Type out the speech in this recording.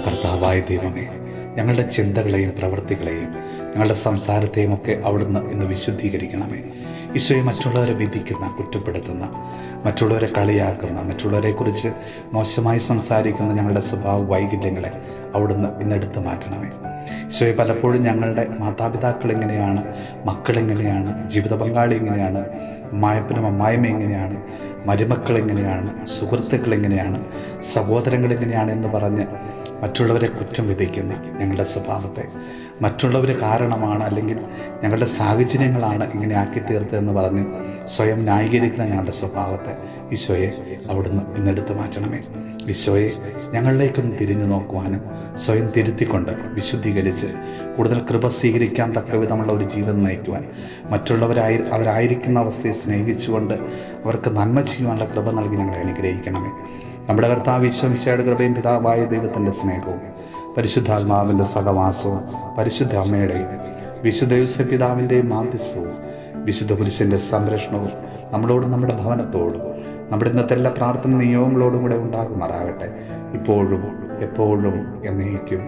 കർത്താവായ ദൈവമേ, ഞങ്ങളുടെ ചിന്തകളെയും പ്രവൃത്തികളെയും ഞങ്ങളുടെ സംസാരത്തെയും ഒക്കെ അവിടുന്ന് ഇന്ന് വിശുദ്ധീകരിക്കണമേ. ഈശോയെ, മറ്റുള്ളവരെ വിധിക്കുന്ന, കുറ്റപ്പെടുത്തുന്ന, മറ്റുള്ളവരെ കളിയാക്കുന്ന, മറ്റുള്ളവരെക്കുറിച്ച് മോശമായി സംസാരിക്കുന്ന ഞങ്ങളുടെ സ്വഭാവ വൈകല്യങ്ങളെ അവിടുന്ന് ഇന്നെടുത്ത് മാറ്റണമേ. ഈശോയെ, പലപ്പോഴും ഞങ്ങളുടെ മാതാപിതാക്കൾ എങ്ങനെയാണ്, മക്കളെങ്ങനെയാണ്, ജീവിത പങ്കാളി എങ്ങനെയാണ്, അമ്മായപ്പനും അമ്മായിമ്മ എങ്ങനെയാണ്, മരുമക്കൾ എങ്ങനെയാണ്, സുഹൃത്തുക്കൾ എങ്ങനെയാണ്, സഹോദരങ്ങൾ എങ്ങനെയാണ് എന്ന് പറഞ്ഞ് മറ്റുള്ളവരെ കുറ്റം വിധിക്കുന്ന ഞങ്ങളുടെ സ്വഭാവത്തെ, മറ്റുള്ളവർ കാരണമാണ് അല്ലെങ്കിൽ ഞങ്ങളുടെ സാഹചര്യങ്ങളാണ് ഇങ്ങനെ ആക്കി തീർത്തതെന്ന് പറഞ്ഞ് സ്വയം ന്യായീകരിക്കുന്ന ഞങ്ങളുടെ സ്വഭാവത്തെ ഈശോയെ അവിടുന്ന് ഇന്നെടുത്ത് മാറ്റണമേ. ഈശോയെ, ഞങ്ങളിലേക്കൊന്ന് തിരിഞ്ഞു നോക്കുവാനും സ്വയം തിരുത്തിക്കൊണ്ട് വിശുദ്ധീകരിച്ച് കൂടുതൽ കൃപ സ്വീകരിക്കാൻ തക്ക വിധമുള്ള ഒരു ജീവിതം നയിക്കുവാൻ, അവരായിരിക്കുന്ന അവസ്ഥയെ സ്നേഹിച്ചുകൊണ്ട് അവർക്ക് നന്മ ചെയ്യുവാനുള്ള കൃപ നൽകി ഞങ്ങളെ അനുഗ്രഹിക്കണമേ. നമ്മുടെ കർത്താവ് ഈശോ മിശിഹായുടെ കൃപയും പിതാവായ ദൈവത്തിൻ്റെ സ്നേഹവും പരിശുദ്ധാത്മാവിൻ്റെ സഹവാസവും പരിശുദ്ധ അമ്മയുടെയും വിശുദ്ധ യോസേപ്പ് പിതാവിൻ്റെയും മാധ്യസ്ഥവും വിശുദ്ധ പുരുഷൻ്റെ സംരക്ഷണവും നമ്മളോടും നമ്മുടെ ഭവനത്തോടും നമ്മുടെ ഇന്നത്തെ എല്ലാ പ്രാർത്ഥന നിയോഗങ്ങളോടും കൂടെ ഉണ്ടാകുമാറാകട്ടെ, ഇപ്പോഴും എപ്പോഴും എന്നേക്കും.